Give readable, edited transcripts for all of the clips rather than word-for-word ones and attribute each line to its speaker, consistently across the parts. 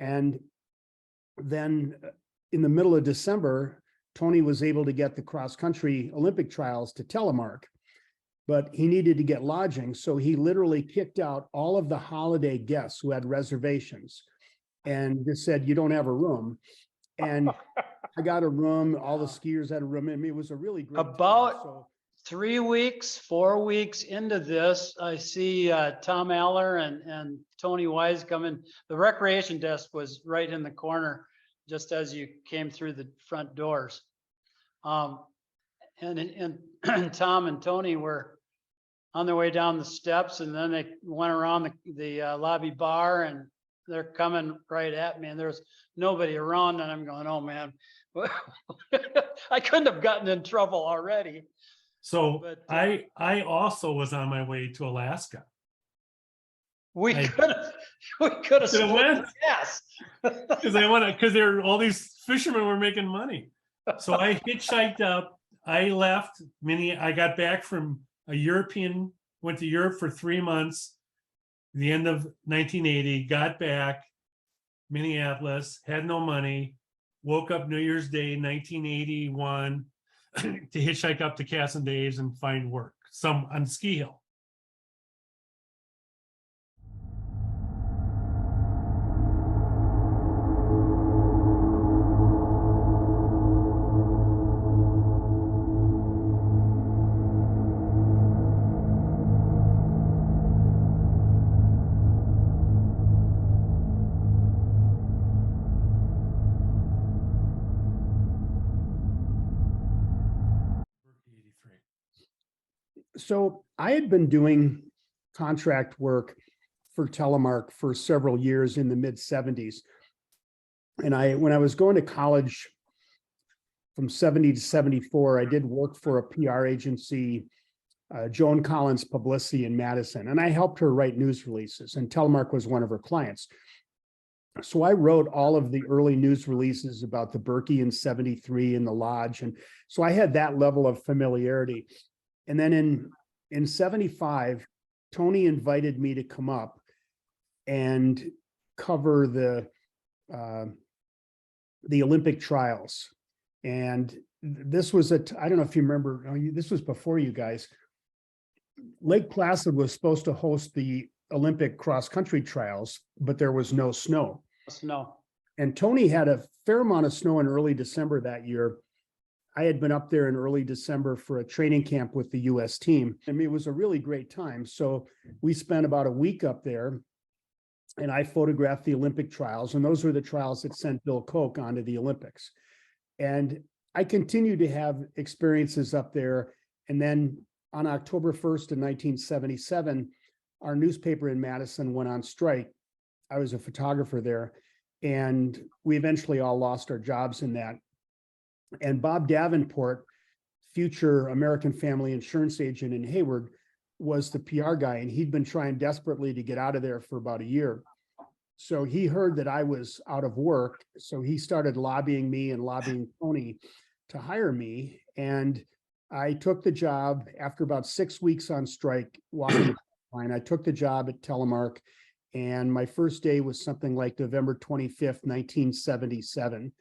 Speaker 1: And then in the middle of December, Tony was able to get the cross-country Olympic trials to telemark, but he needed to get lodging. So he literally kicked out all of the holiday guests who had reservations and just said, you don't have a room. And I got a room, all the skiers had a room. I mean, it was a really great
Speaker 2: About
Speaker 1: time. So
Speaker 2: 3 weeks, 4 weeks into this, I see Tom Aller and Tony Wise come in. The recreation desk was right in the corner, just as you came through the front doors. And Tom and Tony were on their way down the steps, and then they went around the lobby bar, and they're coming right at me, and there's nobody around, and I'm going, oh man, I couldn't have gotten in trouble already.
Speaker 3: So
Speaker 2: But,
Speaker 3: I also was on my way to Alaska.
Speaker 2: We
Speaker 3: I-
Speaker 2: could have split
Speaker 3: went.
Speaker 2: the gas.
Speaker 3: Because all these fishermen were making money. So I hitchhiked up. I left. I got back from went to Europe for 3 months. The end of 1980, got back, Minneapolis, had no money, woke up New Year's Day, 1981, to hitchhike up to Casson Days and find work, some on Ski Hill.
Speaker 1: So I had been doing contract work for Telemark for several years in the mid 70s. And when I was going to college from 70 to 74, I did work for a PR agency, Joan Collins Publicity in Madison, and I helped her write news releases, and Telemark was one of her clients. So I wrote all of the early news releases about the Birkie in 73 and the Lodge. And so I had that level of familiarity. And then in 75, Tony invited me to come up and cover the Olympic trials. And this was I don't know if you remember, this was before you guys. Lake Placid was supposed to host the Olympic cross-country trials, but there was no snow.
Speaker 2: Snow.
Speaker 1: And Tony had a fair amount of snow in early December that year. I had been up there in early December for a training camp with the US team. I mean, it was a really great time. So we spent about a week up there, and I photographed the Olympic trials, and those were the trials that sent Bill Koch onto the Olympics. And I continued to have experiences up there. And then on October 1st of 1977, our newspaper in Madison went on strike. I was a photographer there, and we eventually all lost our jobs in that. And Bob Davenport, future American Family Insurance agent in Hayward, was the PR guy, and he'd been trying desperately to get out of there for about a year. So he heard that I was out of work, so he started lobbying me and lobbying Tony to hire me. And I took the job after about 6 weeks on strike, walking the line. I took the job at Telemark, and my first day was something like November 25th, 1977.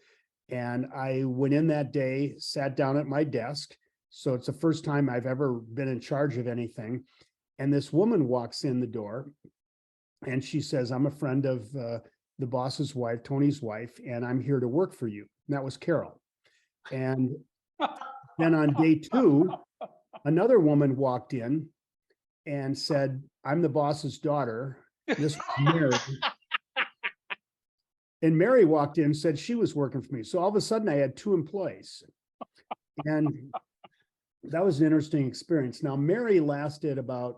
Speaker 1: And I went in that day, sat down at my desk. So it's the first time I've ever been in charge of anything. And this woman walks in the door, and she says, I'm a friend of the boss's wife, Tony's wife, and I'm here to work for you. And that was Carol. And then on day 2, another woman walked in and said, I'm the boss's daughter. This was Mary. And Mary walked in and said she was working for me. So all of a sudden I had 2 employees. And that was an interesting experience. Now, Mary lasted about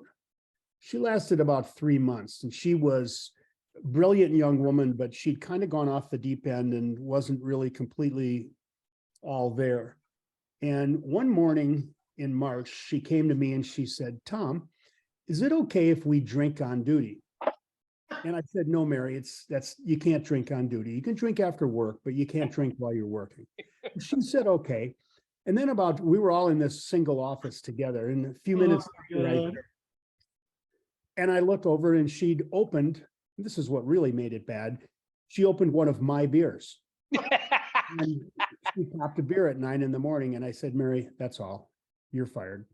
Speaker 1: 3 months, and she was a brilliant young woman, but she'd kind of gone off the deep end and wasn't really completely all there. And one morning in March, she came to me and she said, Tom, is it okay if we drink on duty? And I said, no, Mary, you can't drink on duty. You can drink after work, but you can't drink while you're working. And she said, okay. And then we were all in this single office together, and a few minutes later, and I look over and she'd opened, this is what really made it bad. she opened one of my beers. And she popped a beer at 9 a.m. and I said, Mary, that's all. You're fired.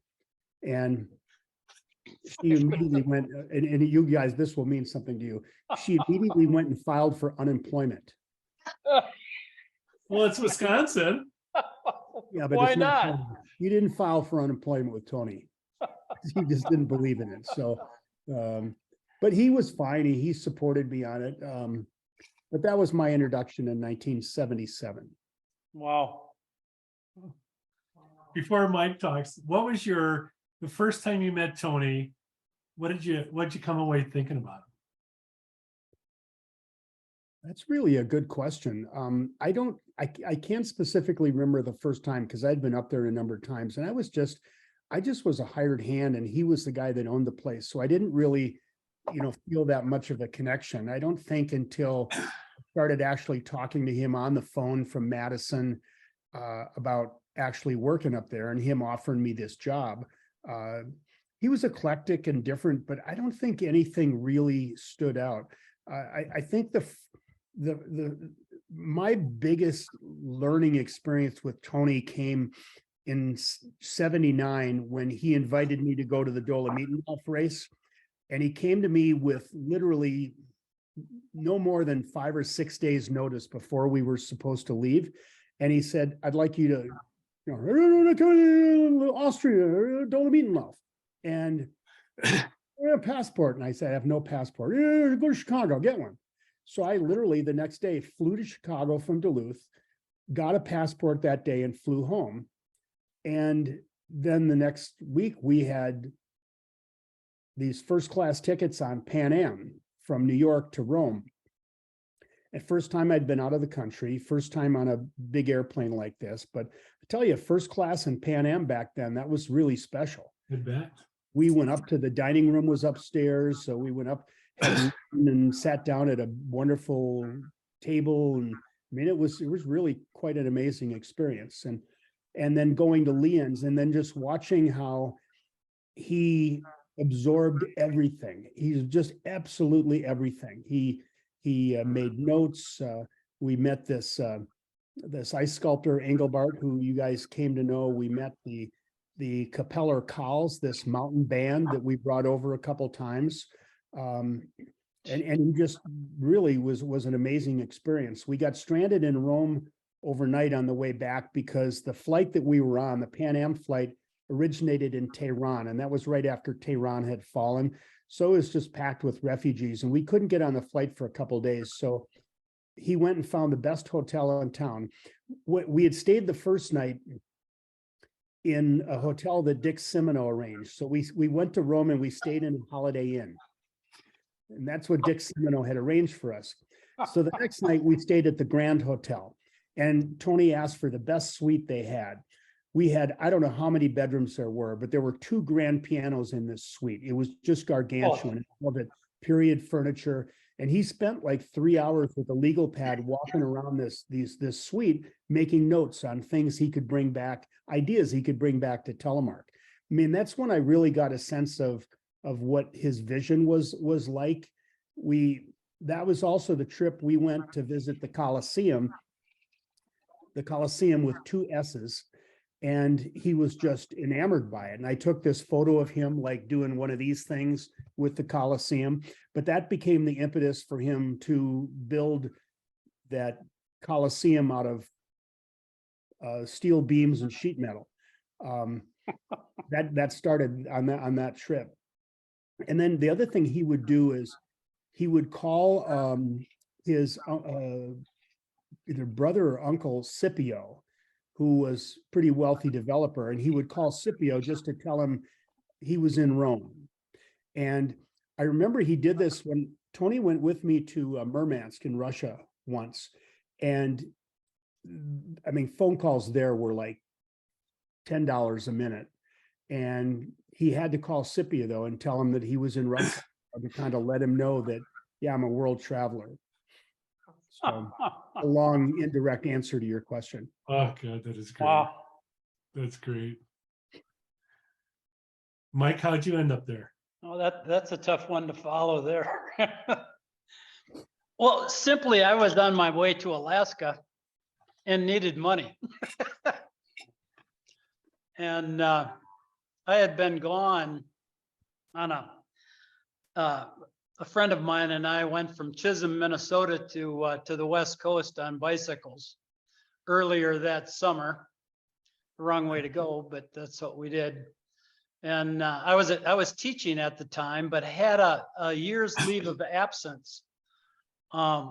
Speaker 1: And she immediately went, and you guys, this will mean something to you. She immediately went and filed for unemployment.
Speaker 3: Well, it's Wisconsin.
Speaker 1: Yeah, but
Speaker 2: Why
Speaker 1: it's not.
Speaker 2: not?
Speaker 1: Tony. You didn't file for unemployment with Tony. He just didn't believe in it. So, but he was fine. He supported me on it. But that was my introduction in 1977.
Speaker 2: Wow.
Speaker 3: Before Mike talks, what was the first time you met Tony? What'd you come away thinking about?
Speaker 1: That's really a good question. I can't specifically remember the first time because I'd been up there a number of times, and I just was a hired hand, and he was the guy that owned the place. So I didn't really, feel that much of a connection. I don't think until I started actually talking to him on the phone from Madison about actually working up there and him offering me this job. He was eclectic and different, but I don't think anything really stood out. I think my biggest learning experience with Tony came in '79 when he invited me to go to the Dolomitenhof race. And he came to me with literally no more than 5 or 6 days notice before we were supposed to leave. And he said, I'd like you to, Austria, Dolomitenhof. And a passport. And I said, I have no passport. Go to Chicago, get one. So I literally the next day flew to Chicago from Duluth, got a passport that day and flew home. And then the next week we had these first class tickets on Pan Am from New York to Rome. And first time I'd been out of the country, first time on a big airplane like this. But I tell you, first class in Pan Am back then, that was really special.
Speaker 3: I bet.
Speaker 1: We went up to the dining room was upstairs. So we went up and sat down at a wonderful table. And I mean, it was really quite an amazing experience. And then going to Leon's and then just watching how he absorbed everything. He's just absolutely everything. He made notes. We met this ice sculptor Engelbart, who you guys came to know. We met the Capeller Cowls, this mountain band that we brought over a couple times. And he just really was an amazing experience. We got stranded in Rome overnight on the way back because the flight that we were on, the Pan Am flight, originated in Tehran, and that was right after Tehran had fallen. So it was just packed with refugees, and we couldn't get on the flight for a couple of days. So he went and found the best hotel in town. We had stayed the first night in a hotel that Dick Simino arranged. So we went to Rome and we stayed in a Holiday Inn. And that's what Dick Simino had arranged for us. So the next night we stayed at the Grand Hotel, and Tony asked for the best suite they had. We had, I don't know how many bedrooms there were, but there were 2 grand pianos in this suite. It was just gargantuan. All the period furniture. And he spent like 3 hours with a legal pad walking around this suite, making notes on things he could bring back, ideas he could bring back to Telemark. I mean, that's when I really got a sense of what his vision was like. That was also the trip we went to visit the Coliseum with 2 S's. And he was just enamored by it. And I took this photo of him like doing one of these things with the Coliseum, but that became the impetus for him to build that Coliseum out of steel beams and sheet metal. That started on that trip. And then the other thing he would do is he would call his either brother or uncle Scipio, who was a pretty wealthy developer, and he would call Scipio just to tell him he was in Rome. And I remember he did this when Tony went with me to Murmansk in Russia once. And I mean, phone calls there were like $10 a minute. And he had to call Scipio though and tell him that he was in Russia to kind of let him know that, yeah, I'm a world traveler. So a long indirect answer to your question.
Speaker 3: Oh God, that is great.
Speaker 2: Wow.
Speaker 3: That's great. Mike, how'd you end up there?
Speaker 2: Oh, that's a tough one to follow there. Well, simply, I was on my way to Alaska and needed money. And I had been gone on a friend of mine and I went from Chisholm, Minnesota to the West Coast on bicycles earlier that summer. Wrong way to go, but that's what we did. And I was teaching at the time, but had a year's leave of absence. I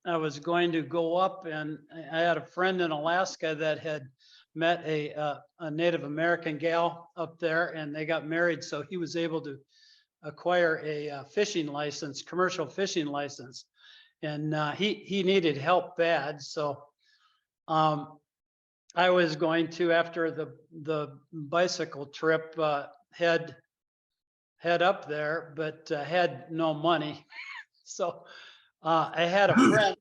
Speaker 2: was going to go up, and I had a friend in Alaska that had met a Native American gal up there, and they got married. So he was able to acquire a fishing license, commercial fishing license, and he needed help bad. So I was going to, after the bicycle trip, head up there, but had no money. So I had a friend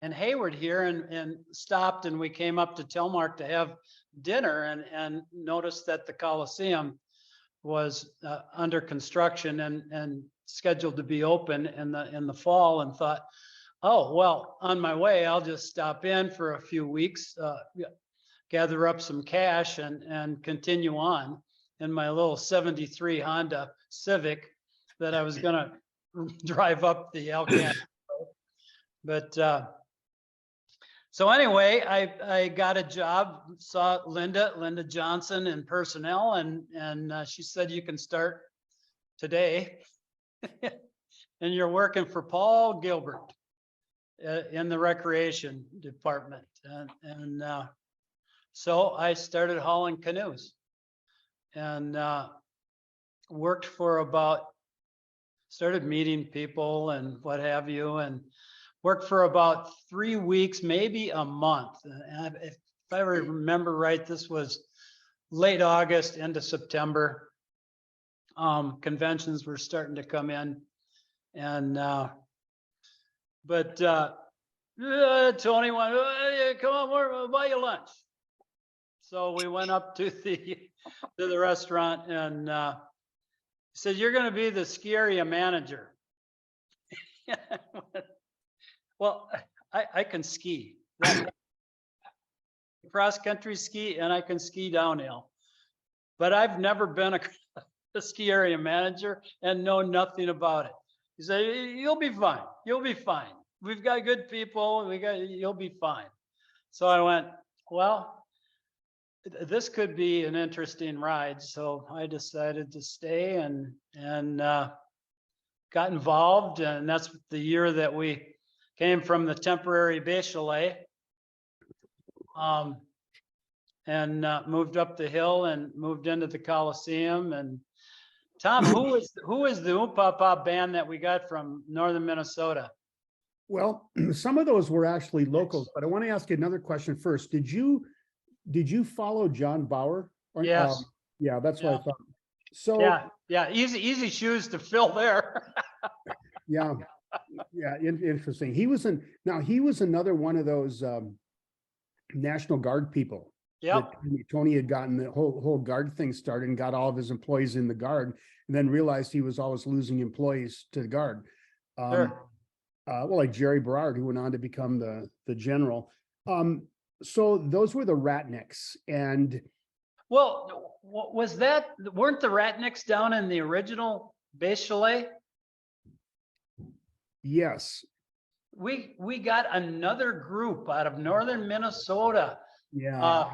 Speaker 2: in Hayward here and stopped, and we came up to Telmark to have dinner and noticed that the Coliseum was under construction and scheduled to be open in the fall, and thought, oh, well, on my way, I'll just stop in for a few weeks, gather up some cash and continue on in my little 73 Honda Civic that I was gonna drive up the Alcan. But so anyway, I got a job, saw Linda Johnson in personnel, and she said, you can start today. And you're working for Paul Gilbert in the recreation department. And so I started hauling canoes and worked for started meeting people and what have you, and worked for about 3 weeks, maybe a month. And if I remember right, this was late August into September. Conventions were starting to come in, and but Tony went, come on, we'll buy you lunch. So we went up to the restaurant, and he said, you're going to be the ski area manager. Well, I can ski. Cross country ski, and I can ski downhill. But I've never been a ski area manager and know nothing about it. He said, you'll be fine. You'll be fine. We've got good people. You'll be fine. So I went, well, this could be an interesting ride. So I decided to stay and got involved. And that's the year that we came from the temporary base chalet and moved up the hill and moved into the Coliseum. And Tom, who is the Oom-Pah-Pah band that we got from northern Minnesota?
Speaker 1: Well, some of those were actually locals, but I want to ask you another question first. Did you follow John Bauer?
Speaker 2: Yes.
Speaker 1: Yeah, that's what I thought. So
Speaker 2: yeah, easy shoes to fill there.
Speaker 1: yeah, interesting. He was another one of those National Guard people.
Speaker 2: Yep.
Speaker 1: Tony had gotten the whole Guard thing started and got all of his employees in the Guard, and then realized he was always losing employees to the Guard.
Speaker 2: Sure.
Speaker 1: Well, like Jerry Berard, who went on to become the general. So those were the Ratnicks, and
Speaker 2: well, weren't the Ratnicks down in the original base chalet?
Speaker 1: yes,
Speaker 2: We got another group out of northern Minnesota.
Speaker 1: yeah,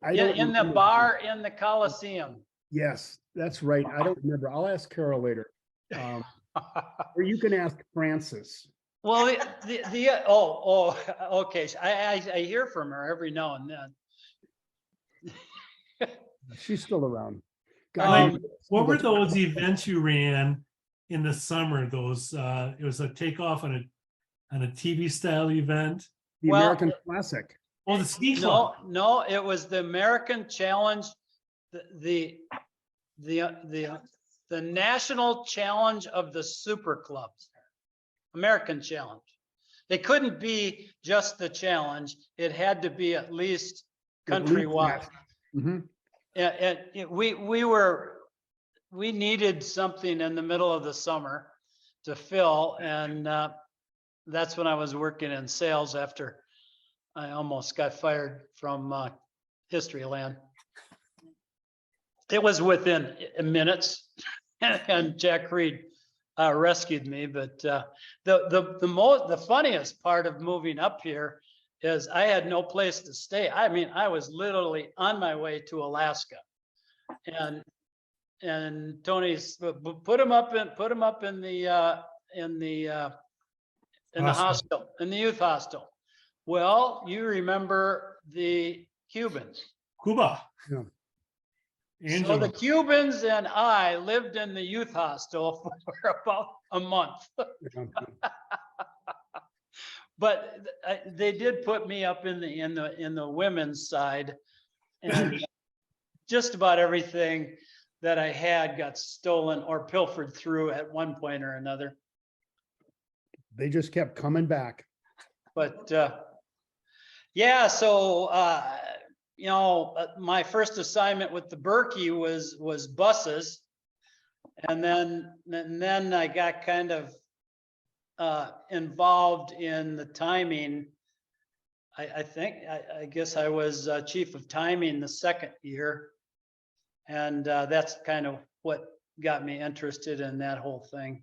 Speaker 1: I don't
Speaker 2: In the
Speaker 1: remember.
Speaker 2: bar in the Coliseum.
Speaker 1: Yes, that's right. I don't remember. I'll ask Carol later. Or you can ask Francis.
Speaker 2: Well, okay. I hear from her every now and then.
Speaker 1: She's still around.
Speaker 3: What were those events you ran in the summer? Those it was a takeoff on a TV style event.
Speaker 1: The
Speaker 2: Well,
Speaker 1: American Classic.
Speaker 3: Oh, the ski club.
Speaker 2: No, it was the American Challenge, the National Challenge of the Super Clubs. American Challenge. They couldn't be just the challenge. It had to be at least countrywide.
Speaker 1: Mhm.
Speaker 2: We needed something in the middle of the summer to fill, and that's when I was working in sales after I almost got fired from Historyland. It was within minutes, and Jack Reed rescued me. But the funniest part of moving up here is I had no place to stay. I mean, I was literally on my way to Alaska, and Tony's put him up in the hostel, in the youth hostel. Well, you remember the Cubans.
Speaker 3: Cuba.
Speaker 1: Yeah.
Speaker 2: So
Speaker 3: Angela.
Speaker 2: the Cubans and I lived in the youth hostel for about a month. But they did put me up in the women's side, and just about everything that I had got stolen or pilfered through at one point or another.
Speaker 1: They just kept coming back.
Speaker 2: But yeah, so you know, my first assignment with the Birkie was buses, and then I got kind of involved in the timing. I guess I was chief of timing the second year, and that's kind of what got me interested in that whole thing.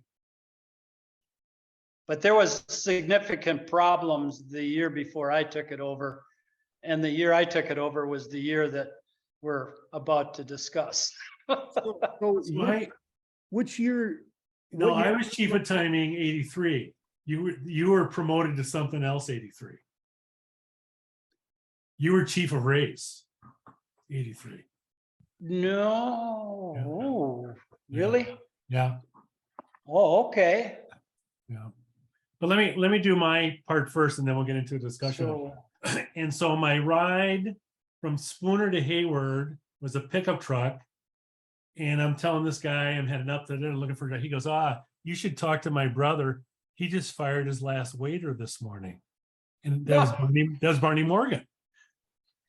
Speaker 2: But there was significant problems the year before I took it over, and the year I took it over was the year that we're about to discuss.
Speaker 1: So which year?
Speaker 3: No,
Speaker 1: what year-
Speaker 3: I was chief of timing 83. You were promoted to something else 83. You were chief of race 83.
Speaker 2: No, really?
Speaker 3: Yeah,
Speaker 2: Oh, okay.
Speaker 3: yeah. But let me do my part first, and then we'll get into a discussion.
Speaker 2: So,
Speaker 3: And so my ride from Spooner to Hayward was a pickup truck. And I'm telling this guy, I'm heading up there looking for a guy. He goes, you should talk to my brother. He just fired his last waiter this morning. And that was Barney Morgan.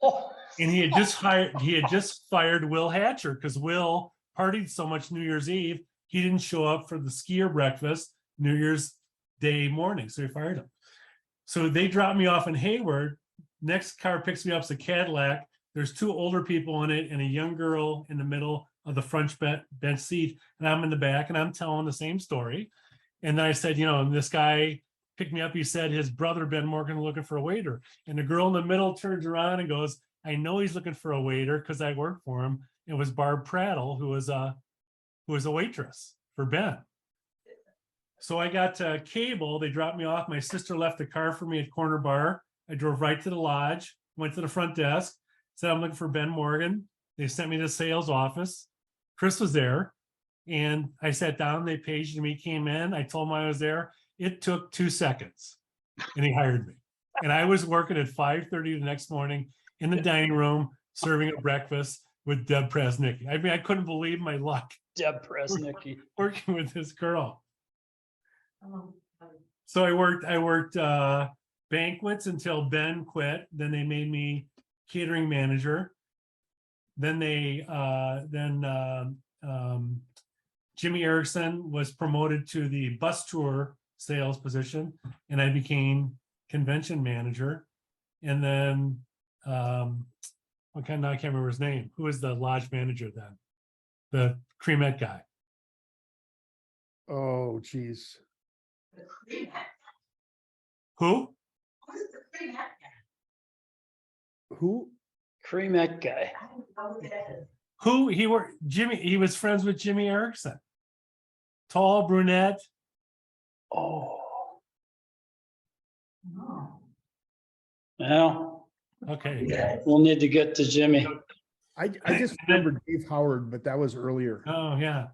Speaker 2: oh,
Speaker 3: And he had just fired Will Hatcher because Will partied so much New Year's Eve, he didn't show up for the skier breakfast New Year's Day morning. So he fired him. So they dropped me off in Hayward. Next car picks me up, it's a Cadillac. There's two older people in it and a young girl in the middle of the front bench seat. And I'm in the back and I'm telling the same story. And then I said, you know, and this guy picked me up. He said his brother, Ben Morgan, looking for a waiter. And the girl in the middle turns around and goes, I know he's looking for a waiter because I worked for him. It was Barb Prattle, who was a waitress for Ben. So I got to Cable. They dropped me off. My sister left the car for me at Corner Bar. I drove right to the lodge, went to the front desk, said I'm looking for Ben Morgan. They sent me to the sales office. Chris was there. And I sat down. They paged me, came in. I told him I was there. It took 2 seconds. And he hired me. And I was working at 5:30 the next morning in the dining room, serving a breakfast with Deb Presnicki. I mean, I couldn't believe my luck
Speaker 2: Deb Presnicki.
Speaker 3: working with this girl. So I worked banquets until Ben quit. Then they made me catering manager. Then Jimmy Erickson was promoted to the bus tour sales position, and I became convention manager. And then okay, now I can't remember his name. Who was the lodge manager then? The Cremette guy.
Speaker 1: Oh, geez.
Speaker 3: Who?
Speaker 1: Who?
Speaker 2: Cremette guy.
Speaker 3: Who he were? Jimmy. He was friends with Jimmy Erickson. Tall brunette.
Speaker 2: Oh. Well,
Speaker 3: Okay.
Speaker 2: we'll need to get to Jimmy.
Speaker 1: I just remember Dave Howard, but that was earlier.
Speaker 3: Oh yeah.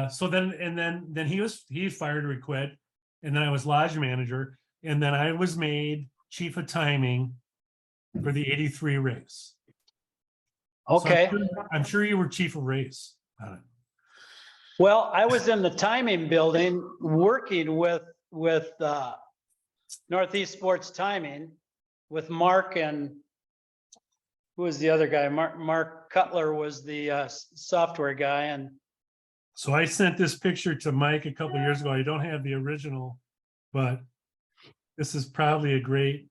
Speaker 3: So then he fired or he quit, and then I was lodge manager, and then I was made chief of timing for the 83 race. So
Speaker 2: Okay.
Speaker 3: I'm sure you were chief of race.
Speaker 2: Well, I was in the timing building working with Northeast Sports Timing with Mark, and who was the other guy? Mark Cutler was the software guy. And
Speaker 3: So I sent this picture to Mike a couple of years ago. I don't have the original, but this is probably a great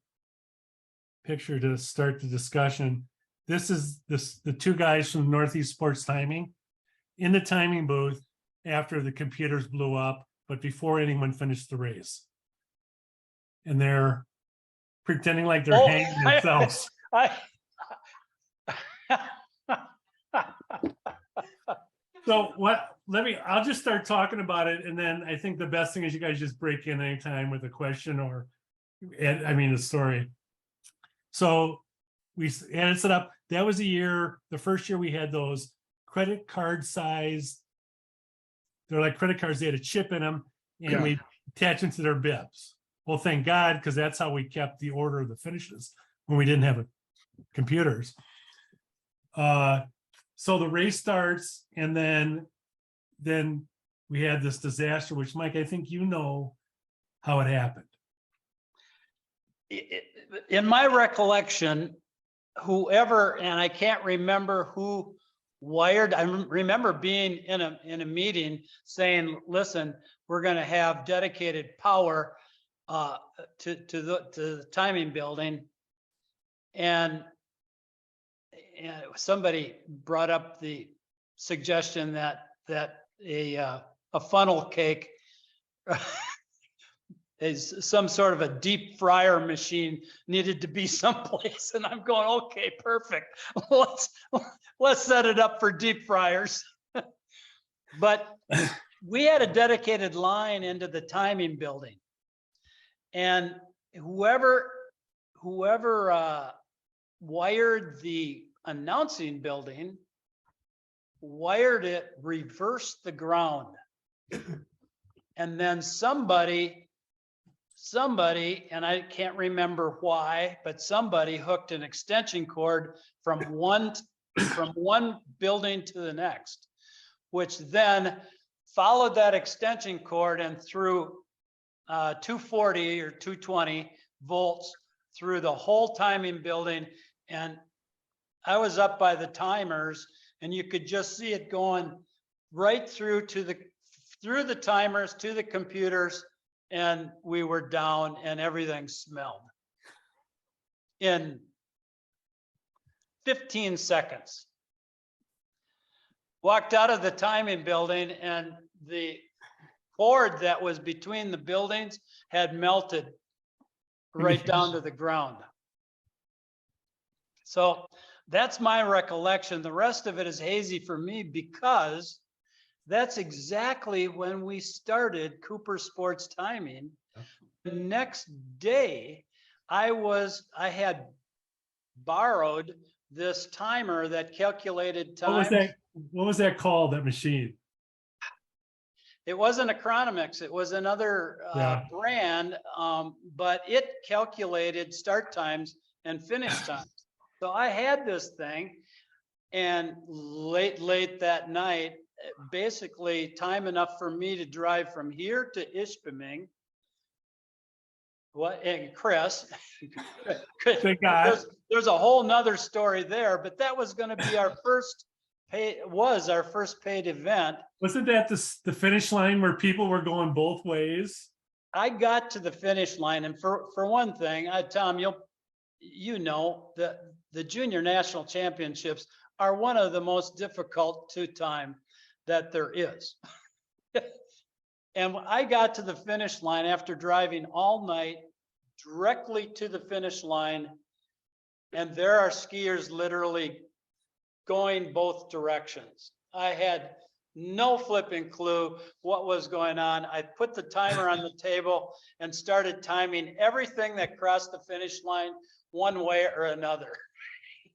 Speaker 3: picture to start the discussion. This is the two guys from Northeast Sports Timing in the timing booth after the computers blew up, but before anyone finished the race. And they're pretending like they're hanging themselves. So I'll just start talking about it. And then I think the best thing is you guys just break in anytime with a question or, a story. So we added it up. That was the first year we had those credit card size. They're like credit cards. They had a chip in them and we attach them to their bibs. Well, thank God, because that's how we kept the order of the finishes when we didn't have computers. So the race starts, and then we had this disaster, which, Mike, I think you know how it happened.
Speaker 2: In my recollection, whoever, and I can't remember who wired, I remember being in a meeting saying, listen, we're going to have dedicated power to the timing building. And somebody brought up the suggestion that a funnel cake is some sort of a deep fryer machine needed to be someplace. And I'm going, okay, perfect. Let's set it up for deep fryers. But we had a dedicated line into the timing building, and whoever wired the announcing building wired it reverse the ground. And then somebody, and I can't remember why, but somebody hooked an extension cord from one building to the next, which then followed that extension cord and threw 240 or 220 volts through the whole timing building. And I was up by the timers, and you could just see it going right through through the timers to the computers, and we were down and everything smelled in 15 seconds. Walked out of the timing building, and the cord that was between the buildings had melted right down to the ground. So that's my recollection. The rest of it is hazy for me, because that's exactly when we started Cooper Sports Timing. The next day, I had borrowed this timer that calculated time.
Speaker 3: What was that called, that machine?
Speaker 2: It wasn't a Chronomix. It was another brand, but it calculated start times and finish times. So I had this thing, and late that night, basically time enough for me to drive from here to Ishpeming. And Chris,
Speaker 3: Thank God.
Speaker 2: there's a whole nother story there, but that was going to be our first paid event.
Speaker 3: Wasn't that the finish line where people were going both ways?
Speaker 2: I got to the finish line, and for one thing, Tom, you know that the junior national championships are one of the most difficult to time that there is. And I got to the finish line after driving all night directly to the finish line, and there are skiers literally going both directions. I had no flipping clue what was going on. I put the timer on the table and started timing everything that crossed the finish line one way or another.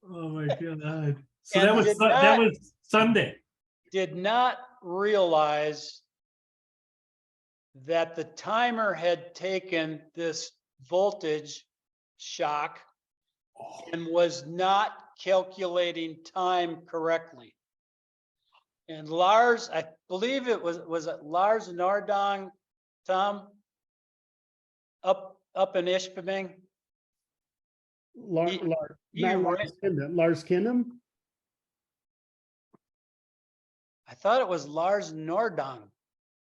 Speaker 3: Oh my God. So that was Sunday.
Speaker 2: Did not realize that the timer had taken this voltage shock and was not calculating time correctly. And Lars, I believe it was it Lars Nordang, Tom, up in Ishpeming?
Speaker 1: Lars
Speaker 2: Lars
Speaker 1: Kindem?
Speaker 2: I thought it was Lars Nordang.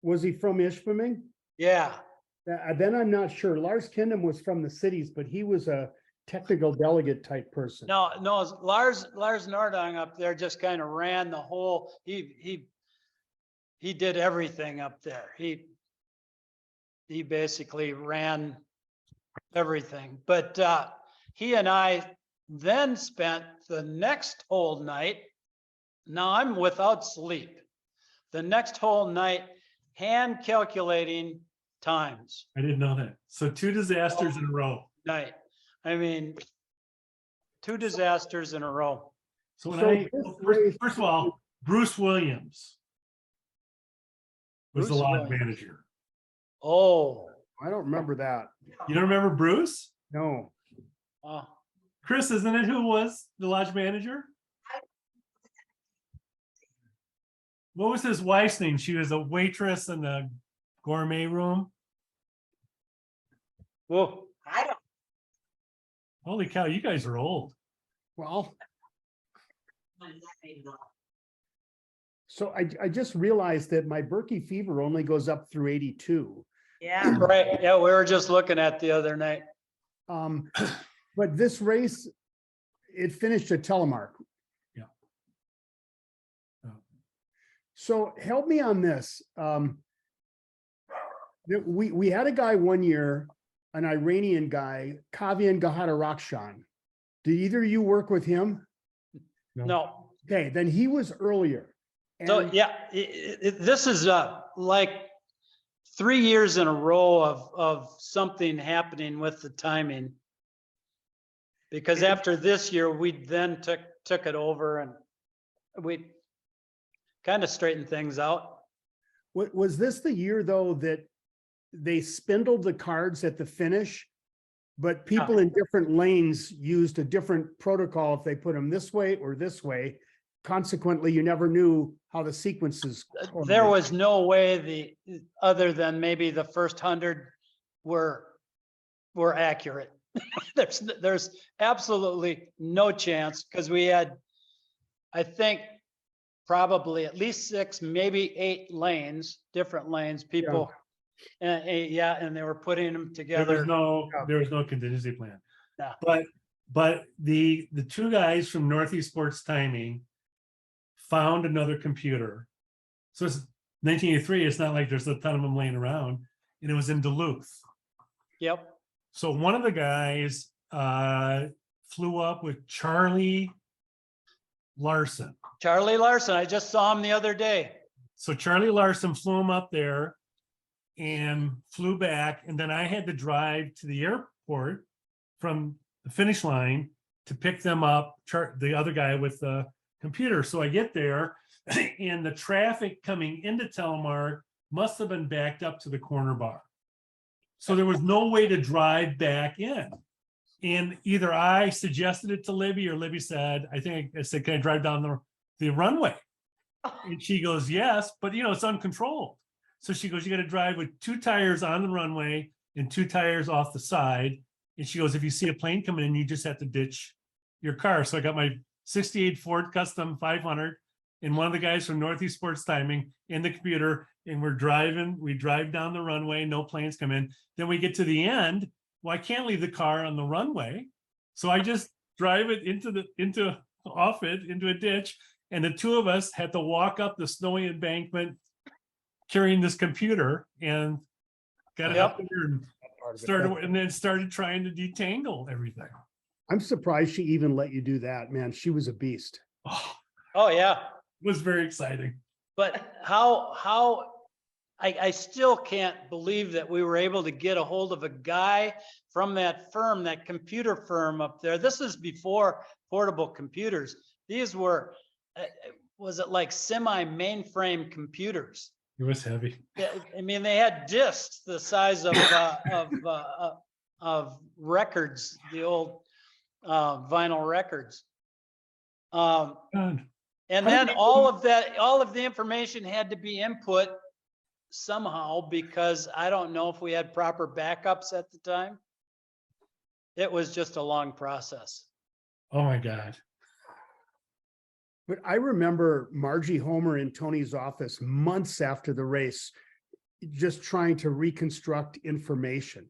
Speaker 1: Was he from Ishpeming?
Speaker 2: Yeah.
Speaker 1: Then I'm not sure. Lars Kindem was from the cities, but he was a technical delegate type person.
Speaker 2: No, Lars Nordang up there just kind of ran the whole, he did everything up there. He basically ran everything, but he and I then spent the next whole night. Now I'm without sleep. The next whole night, hand calculating times.
Speaker 3: I didn't know that. So 2 disasters in a row.
Speaker 2: Night. I mean, 2 disasters in a row.
Speaker 3: So when
Speaker 1: So this race-
Speaker 3: first of all, Bruce Williams was the
Speaker 2: Bruce
Speaker 3: lodge
Speaker 2: Williams.
Speaker 3: manager.
Speaker 2: Oh,
Speaker 1: I don't remember that.
Speaker 3: You don't remember Bruce?
Speaker 1: No.
Speaker 2: wow.
Speaker 3: Chris, isn't it who was the lodge manager? What was his wife's name? She was a waitress in the gourmet room.
Speaker 2: Whoa.
Speaker 4: I don't.
Speaker 3: Holy cow, you guys are old.
Speaker 1: Well,
Speaker 4: What does that mean, though?
Speaker 1: so I just realized that my Birkie fever only goes up through 82.
Speaker 4: Yeah,
Speaker 2: Right, yeah, we were just looking at the other night.
Speaker 1: But this race, it finished at telemark.
Speaker 3: Yeah. Oh.
Speaker 1: So help me on this. We had a guy one year, an Iranian guy, Kavian Gahadarakshan. Did either of you work with him?
Speaker 2: No,
Speaker 1: Okay, then he was earlier.
Speaker 2: so
Speaker 1: And-
Speaker 2: yeah, this is like 3 years in a row of something happening with the timing. Because after this year, we then took it over and we kind of straightened things out.
Speaker 1: Was this the year, though, that they spindled the cards at the finish? But people in different lanes used a different protocol if they put them this way or this way. Consequently, you never knew how the sequences.
Speaker 2: There
Speaker 1: correlated.
Speaker 2: was no way other than maybe the first 100 were accurate. There's absolutely no chance because we had, I think, probably at least 6, maybe 8 lanes, different lanes, people. And and they were putting them together.
Speaker 3: There was no contingency plan.
Speaker 2: Yeah.
Speaker 3: But the 2 guys from Northeast Sports Timing found another computer. So it's 1983. It's not like there's a ton of them laying around, and it was in Duluth.
Speaker 2: Yep.
Speaker 3: So one of the guys flew up with Charlie Larson.
Speaker 2: Charlie Larson, I just saw him the other day.
Speaker 3: So Charlie Larson flew him up there and flew back. And then I had to drive to the airport from the finish line to pick them up, the other guy with the computer. So I get there and the traffic coming into Telemark must have been backed up to the corner bar. So there was no way to drive back in. And either I suggested it to Libby or Libby said, I said, can I drive down the runway? And she goes, yes, but it's uncontrolled. So she goes, you got to drive with 2 tires on the runway and 2 tires off the side. And she goes, if you see a plane coming in, you just have to ditch your car. So I got my 68 Ford Custom 500 and one of the guys from Northeast Sports Timing in the computer, and we drive down the runway, no planes come in. Then we get to the end. Well, I can't leave the car on the runway. So I just drive it into a ditch. And the 2 of us had to walk up the snowy embankment carrying this computer and got it up there and started trying to detangle everything.
Speaker 1: I'm surprised she even let you do that, man. She was a beast.
Speaker 2: Oh, yeah.
Speaker 3: It was very exciting.
Speaker 2: But how I still can't believe that we were able to get a hold of a guy from that firm, that computer firm up there. This is before portable computers. These were, was it like semi-mainframe computers?
Speaker 3: It was heavy.
Speaker 2: I mean, they had discs the size of records, the old vinyl records.
Speaker 3: God.
Speaker 2: And then all of the information had to be input somehow because I don't know if we had proper backups at the time. It was just a long process.
Speaker 3: Oh my God.
Speaker 1: But I remember Margie Homer in Tony's office months after the race. just trying to reconstruct information.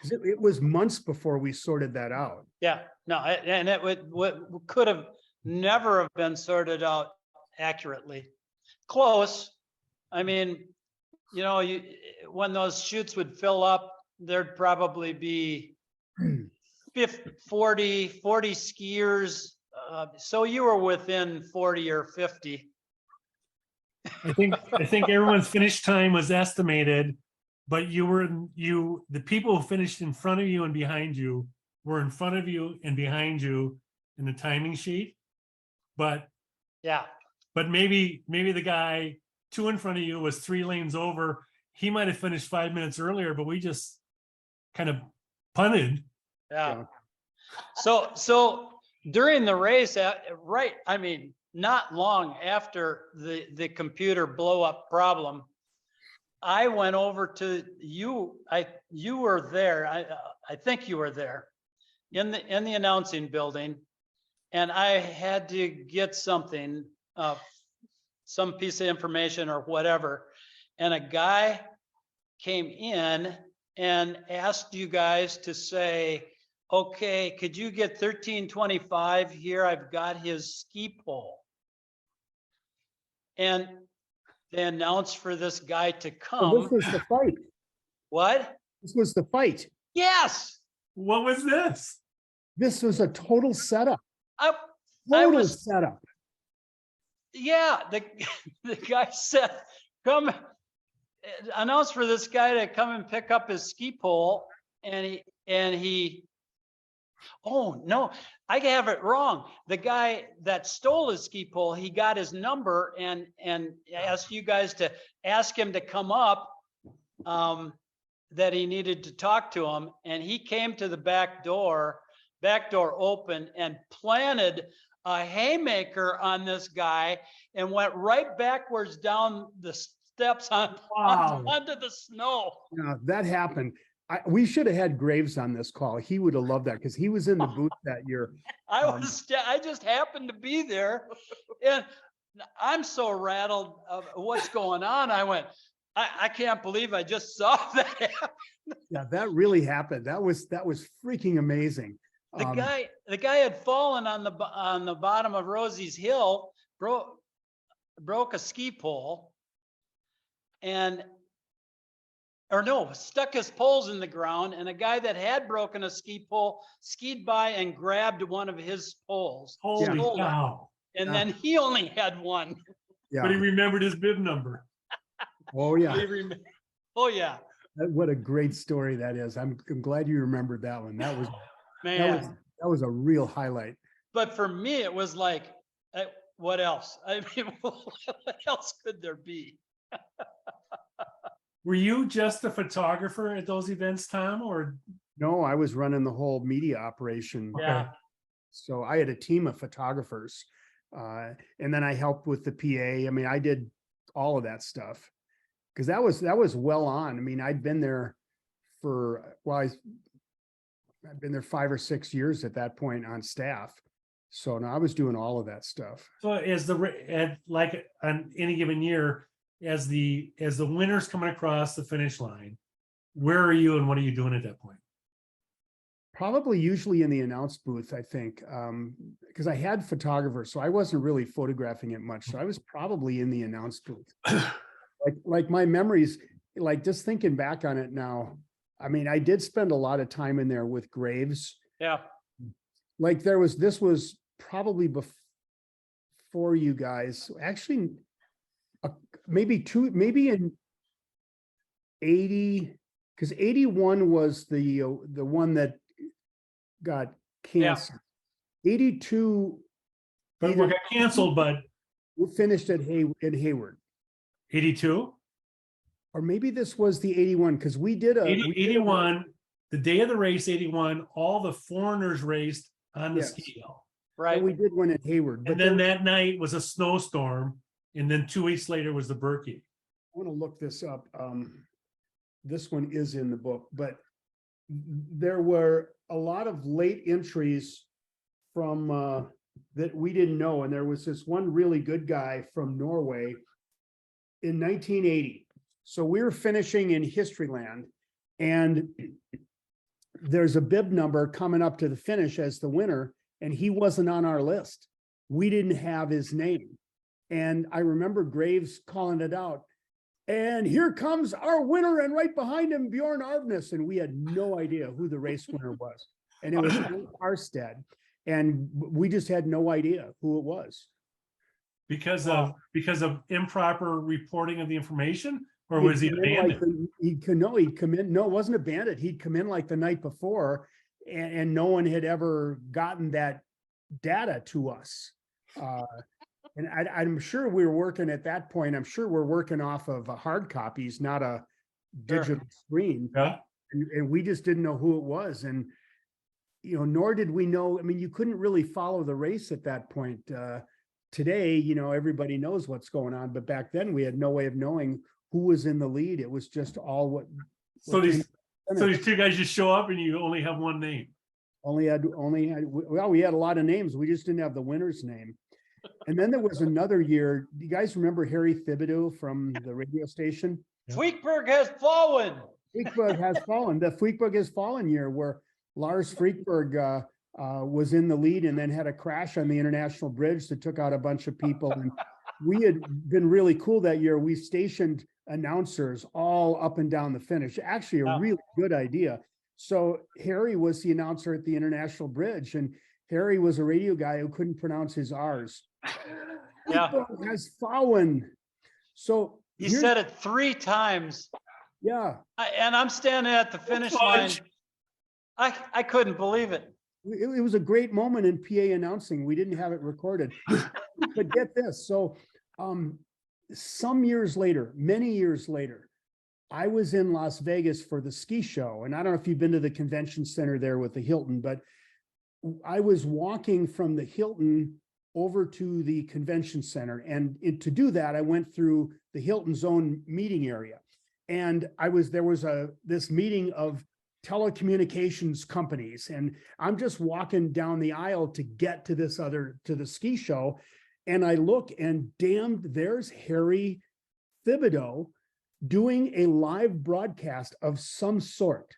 Speaker 1: 'Cause it was months before we sorted that out.
Speaker 2: Yeah, no, and it could have never have been sorted out accurately. Close. I mean, you know, when those chutes would fill up, there'd probably be 40 skiers. So you were within 40 or 50.
Speaker 3: I think everyone's finish time was estimated, but the people who finished in front of you and behind you were in front of you and behind you in the timing sheet. But
Speaker 2: Yeah,
Speaker 3: maybe the guy 2 in front of you was 3 lanes over. He might have finished 5 minutes earlier, but we just kind of punted.
Speaker 2: yeah. So during the race, right, I mean, not long after the computer blow up problem, I went over to you. You were there. I think you were there in the announcing building, and I had to get something, some piece of information or whatever, and a guy came in and asked you guys to say, okay, could you get 1325 here? I've got his ski pole. And they announced for this guy to
Speaker 1: Oh,
Speaker 2: come.
Speaker 1: this was the fight.
Speaker 2: What?
Speaker 1: This was the fight.
Speaker 2: Yes.
Speaker 3: What was this?
Speaker 1: This was a total setup.
Speaker 2: I
Speaker 1: Total
Speaker 2: was,
Speaker 1: setup.
Speaker 2: yeah, the guy said, come, announced for this guy to come and pick up his ski pole. And he, oh no, I have it wrong. The guy that stole his ski pole, he got his number and asked you guys to ask him to come up, that he needed to talk to him. And he came to the back door open, and planted a haymaker on this guy and went right backwards down the steps onto the snow.
Speaker 1: Yeah, that happened. We should have had Graves on this call. He would have loved that because he was in the booth that year.
Speaker 2: I just happened to be there, and I'm so rattled of what's going on. I went, I can't believe I just saw that happen.
Speaker 1: Yeah, that really happened. That was freaking amazing.
Speaker 2: The guy had fallen on the bottom of Rosie's Hill, broke a ski pole, stuck his poles in the ground, and a guy that had broken a ski pole skied by and grabbed one of his poles.
Speaker 3: Holy
Speaker 2: stole it,
Speaker 3: cow.
Speaker 2: And then he only had one.
Speaker 1: Yeah.
Speaker 3: But he remembered his bib number.
Speaker 1: Oh yeah.
Speaker 2: Oh yeah.
Speaker 1: What a great story that is. I'm glad you remembered that one. That was a real highlight.
Speaker 2: But for me, it was like, what else? I mean, what else could there be?
Speaker 3: Were you just a photographer at those events, Tom, or?
Speaker 1: No, I was running the whole media operation.
Speaker 2: Yeah.
Speaker 1: So I had a team of photographers, and then I helped with the PA. I mean, I did all of that stuff because that was well on. I mean, I'd been there I've been there 5 or 6 years at that point on staff. So no, I was doing all of that stuff.
Speaker 3: So like on any given year, as the winners coming across the finish line, where are you and what are you doing at that point?
Speaker 1: Probably usually in the announce booth, I think, because I had photographers, so I wasn't really photographing it much. So I was probably in the announce booth. like my memories, like just thinking back on it now, I mean, I did spend a lot of time in there with Graves.
Speaker 2: Yeah.
Speaker 1: Like this was probably before you guys, actually, maybe in 80, because 81 was the one that got canceled. 82,
Speaker 3: But what got canceled, but
Speaker 1: we finished at in Hayward.
Speaker 3: 82?
Speaker 1: Or maybe this was the 81, because we did
Speaker 3: 81, the day of the race, 81, all the foreigners raced on the
Speaker 1: Yes.
Speaker 3: ski hill.
Speaker 2: Right.
Speaker 1: we did one at Hayward. But
Speaker 3: And then
Speaker 1: there-
Speaker 3: that night was a snowstorm, and then 2 weeks later was the Birkie.
Speaker 1: I want to look this up. This one is in the book, but there were a lot of late entries from that we didn't know. And there was this one really good guy from Norway in 1980. So we were finishing in Historyland, and there's a bib number coming up to the finish as the winner, and he wasn't on our list. We didn't have his name. And I remember Graves calling it out. And here comes our winner, and right behind him, Bjorn Arvnes. And we had no idea who the race winner was. And it was Arstead. And we just had no idea who it was.
Speaker 3: Because of improper reporting of the information, or was he abandoned?
Speaker 1: He'd come in. No, it wasn't abandoned. He'd come in like the night before, and no one had ever gotten that data to us. And I'm sure we were working at that point. I'm sure we're working off of hard copies, not a digital screen.
Speaker 3: Yeah.
Speaker 1: And we just didn't know who it was. And, you know, nor did we know. I mean, you couldn't really follow the race at that point. Today, you know, everybody knows what's going on. But back then, we had no way of knowing who was in the lead. It was just all what.
Speaker 3: So these two guys just show up and you only have one name.
Speaker 1: Well, we had a lot of names. We just didn't have the winner's name. And then there was another year. Do you guys remember Harry Thibodeau from the radio station?
Speaker 2: Fleekberg has fallen.
Speaker 1: Fleekberg has fallen. The Fleekberg has fallen year, where Lars Fleekberg was in the lead and then had a crash on the International Bridge that took out a bunch of people. And we had been really cool that year. We stationed announcers all up and down the finish. Actually, a really good idea. So Harry was the announcer at the International Bridge, and Harry was a radio guy who couldn't pronounce his R's.
Speaker 2: Yeah.
Speaker 1: Has fallen. So
Speaker 2: he said it 3 times.
Speaker 1: Yeah.
Speaker 2: And I'm standing at the finish line. I couldn't believe it.
Speaker 1: It was a great moment in PA announcing. We didn't have it recorded. But get this. So some years later, many years later, I was in Las Vegas for the ski show. And I don't know if you've been to the convention center there with the Hilton, but I was walking from the Hilton over to the convention center. And to do that, I went through the Hilton's own meeting area. And there was this meeting of telecommunications companies. And I'm just walking down the aisle to get to the ski show. And I look, and damned, there's Harry Thibodeau doing a live broadcast of some sort.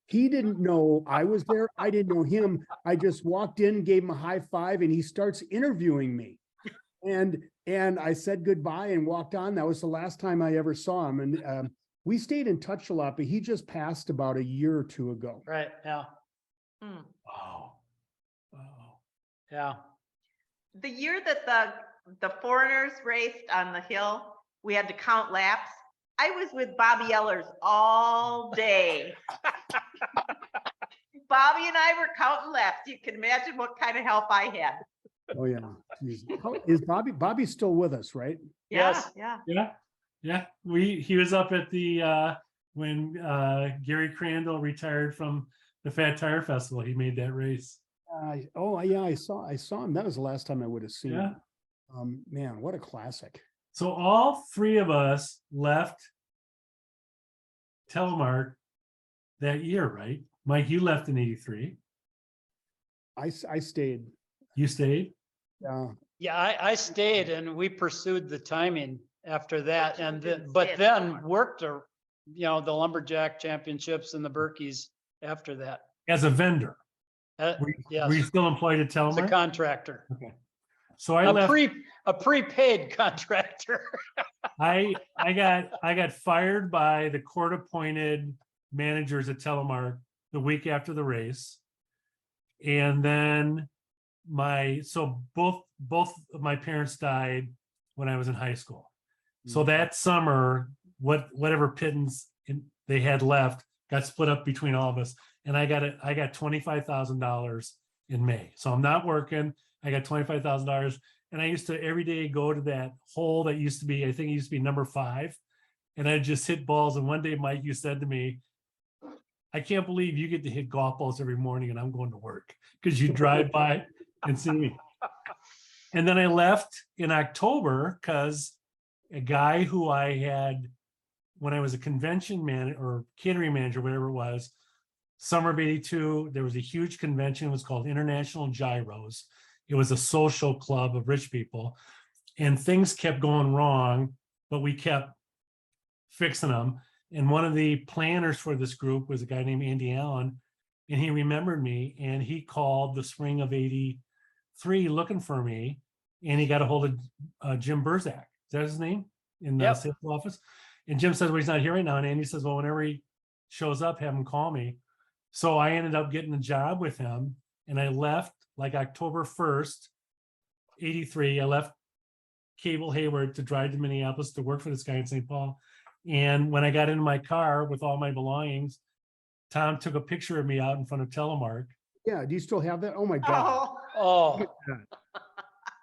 Speaker 1: He didn't know I was there. I didn't know him. I just walked in, gave him a high five, and he starts interviewing me. And I said goodbye and walked on. That was the last time I ever saw him. And we stayed in touch a lot, but he just passed about a year or 2 ago.
Speaker 2: Right. Yeah.
Speaker 3: Wow.
Speaker 2: Yeah.
Speaker 5: The year that the foreigners raced on the hill, we had to count laps. I was with Bobby Ellers all day. Bobby and I were counting laps. You can imagine what kind of help I had.
Speaker 1: Oh yeah. Jeez. Is Bobby's still with us, right?
Speaker 2: Yes.
Speaker 5: Yeah.
Speaker 3: He was up at the when Gary Crandall retired from the Fat Tire Festival. He made that race.
Speaker 1: I saw him. That was the last time I would have seen him. Man, what a classic.
Speaker 3: So all 3 of us left Telemark that year, right? Mike, you left in 83.
Speaker 1: I stayed.
Speaker 3: You stayed?
Speaker 1: Yeah.
Speaker 2: Yeah, I stayed, and we pursued the timing after that, but then worked the Lumberjack Championships and the Birkies after that.
Speaker 3: As a vendor.
Speaker 2: Yes.
Speaker 3: Were you still employed at
Speaker 2: As
Speaker 3: Telemark?
Speaker 2: a contractor.
Speaker 3: Okay. So I left.
Speaker 2: A prepaid contractor.
Speaker 3: I got fired by the court-appointed managers at Telemark the week after the race, and then both of my parents died when I was in high school. So that summer, whatever pittance they had left got split up between all of us, and I got $25,000 in May. So I'm not working. I got $25,000. And I used to every day go to that hole that used to be, I think it used to be number 5. And I'd just hit balls. And one day, Mike, you said to me, I can't believe you get to hit golf balls every morning and I'm going to work, because you drive by and see me. And then I left in October because a guy who I had, when I was a convention manager or catering manager, whatever it was, summer of 82, there was a huge convention. It was called International Gyros. It was a social club of rich people, and things kept going wrong, but we kept fixing them. And one of the planners for this group was a guy named Andy Allen. And he remembered me and he called the spring of 83 looking for me. And he got a hold of Jim Burzak. Is that his name? In the
Speaker 2: Yep.
Speaker 3: sales office. And Jim says, well, he's not here right now. And Andy says, well, whenever he shows up, have him call me. So I ended up getting a job with him. And I left like October 1st, 83. I left Cable Hayward to drive to Minneapolis to work for this guy in St. Paul. And when I got into my car with all my belongings, Tom took a picture of me out in front of Telemark.
Speaker 1: Yeah, do you still have that? Oh, my God.
Speaker 5: Oh,
Speaker 2: Oh,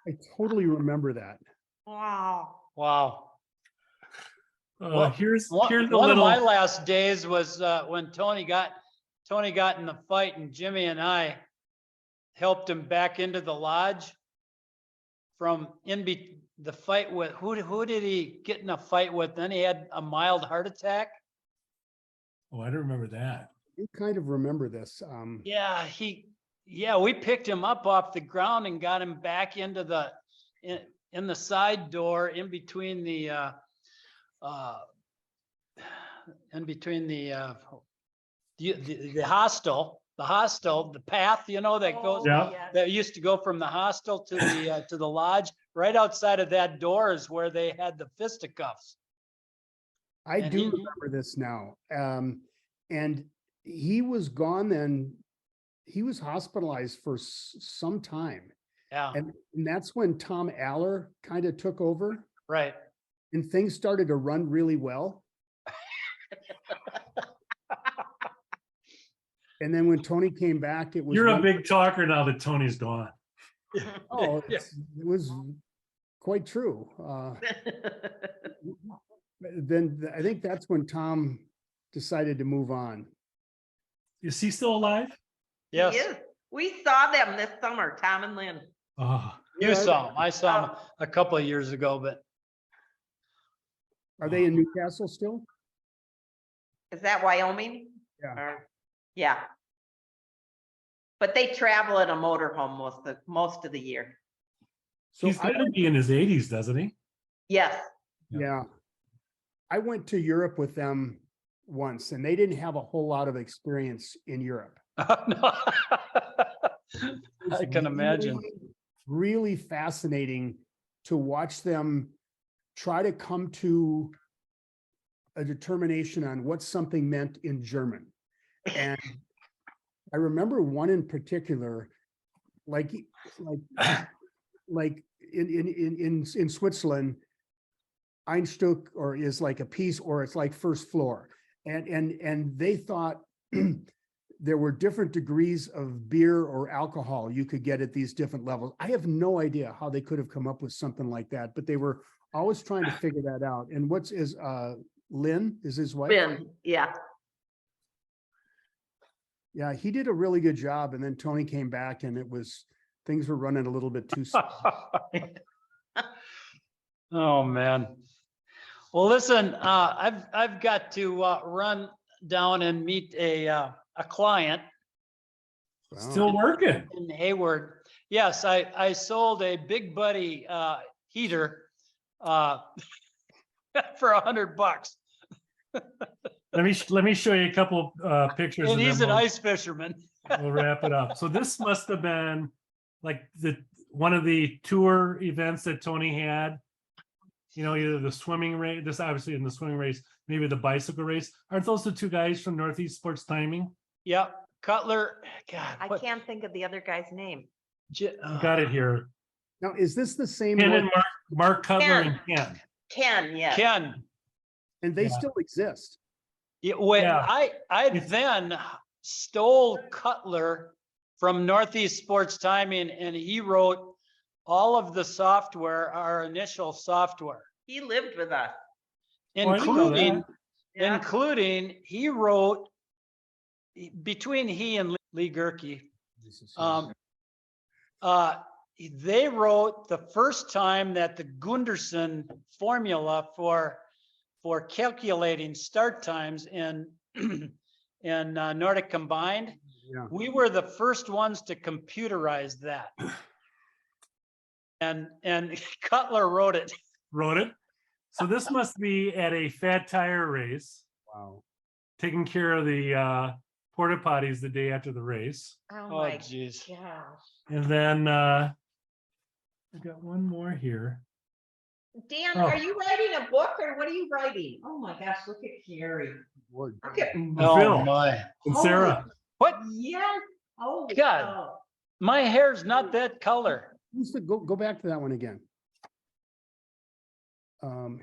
Speaker 1: I totally remember that.
Speaker 5: wow.
Speaker 2: wow. Well,
Speaker 3: Here's a
Speaker 2: One of
Speaker 3: little.
Speaker 2: my last days was when Tony got in the fight, and Jimmy and I helped him back into the lodge from the fight with, who did he get in a fight with? Then he had a mild heart attack.
Speaker 3: Oh, I don't remember that.
Speaker 1: You kind of remember this.
Speaker 2: Yeah, we picked him up off the ground and got him back into in the side door in between the hostel, the path, that goes,
Speaker 3: Yeah.
Speaker 2: that used to go from the hostel to the lodge. Right outside of that door is where they had the fisticuffs.
Speaker 1: I
Speaker 2: And
Speaker 1: do
Speaker 2: he-
Speaker 1: remember this now. And he was gone then. He was hospitalized for some time.
Speaker 2: Yeah,
Speaker 1: And that's when Tom Aller kind of took over
Speaker 2: right.
Speaker 1: and things started to run really well. And then when Tony came back, it was.
Speaker 3: You're a big talker now that Tony's gone.
Speaker 1: Oh,
Speaker 2: Yeah.
Speaker 1: it was quite true. Then I think that's when Tom decided to move on.
Speaker 3: Is he still alive?
Speaker 2: Yes,
Speaker 5: He is. We saw them this summer, Tom and Lynn.
Speaker 3: Oh,
Speaker 2: you saw him. I saw him
Speaker 5: Oh.
Speaker 2: a couple of years ago, but
Speaker 1: Are they in Newcastle still?
Speaker 5: Is that Wyoming?
Speaker 1: Yeah.
Speaker 5: Yeah. But they travel in a motorhome most of the year.
Speaker 1: So
Speaker 3: he's got to be in his 80s, doesn't he?
Speaker 5: Yes.
Speaker 1: yeah, I went to Europe with them once and they didn't have a whole lot of experience in Europe.
Speaker 2: no.
Speaker 1: It's
Speaker 2: I can imagine.
Speaker 1: Really fascinating to watch them try to come to a determination on what something meant in German. And I remember one in particular, like in Switzerland, Einstück or is like a piece or it's like first floor. And they thought there were different degrees of beer or alcohol you could get at these different levels. I have no idea how they could have come up with something like that, but they were always trying to figure that out. And Lynn is his wife?
Speaker 5: Ben, yeah.
Speaker 1: Yeah, he did a really good job. And then Tony came back and things were running a little bit too slow.
Speaker 2: Oh, man. Well, listen, I've got to run down and meet a client
Speaker 1: Wow.
Speaker 3: Still working.
Speaker 2: in Hayward. Yes, I sold a Big Buddy heater for $100.
Speaker 3: Let me show you a couple pictures.
Speaker 2: And
Speaker 3: and
Speaker 2: he's
Speaker 3: then
Speaker 2: an
Speaker 3: we'll-
Speaker 2: ice fisherman.
Speaker 3: we'll wrap it up. So this must have been like one of the tour events that Tony had. Either the swimming race, this obviously in the swimming race, maybe the bicycle race. Aren't those the two guys from Northeast Sports Timing?
Speaker 2: Yep, Cutler. God,
Speaker 5: I can't think of the other guy's name.
Speaker 3: Got it here.
Speaker 1: Now, is this the same
Speaker 3: Ken
Speaker 1: one?
Speaker 3: and Mark Cutler and Ken.
Speaker 5: Ken, yes.
Speaker 2: Ken.
Speaker 1: And they
Speaker 3: Yeah.
Speaker 1: still exist.
Speaker 3: Yeah.
Speaker 2: I then stole Cutler from Northeast Sports Timing, and he wrote all of the software, our initial software,
Speaker 5: He lived with us.
Speaker 3: Oh, I didn't know
Speaker 2: including
Speaker 3: that.
Speaker 5: Yeah.
Speaker 2: including he wrote between he and Lee Gerke. They wrote the first time that the Gunderson formula for calculating start times in Nordic Combined.
Speaker 1: Yeah.
Speaker 2: We were the first ones to computerize that. And Cutler wrote it.
Speaker 3: Wrote it. So this must be at a fat tire race,
Speaker 1: Wow.
Speaker 3: taking care of the porta potties the day after the race.
Speaker 5: Oh
Speaker 2: Oh,
Speaker 5: my
Speaker 2: jeez.
Speaker 5: gosh.
Speaker 3: And then I got one more here.
Speaker 5: Dan,
Speaker 3: Oh.
Speaker 5: are you writing a book or what are you writing? Oh my gosh, look at Gary.
Speaker 1: Lord.
Speaker 5: Look at,
Speaker 2: Oh,
Speaker 3: Phil
Speaker 2: my.
Speaker 3: and Sarah.
Speaker 2: What?
Speaker 5: yes. Oh,
Speaker 2: God.
Speaker 5: oh.
Speaker 2: My hair's not that color.
Speaker 1: Go back to that one again.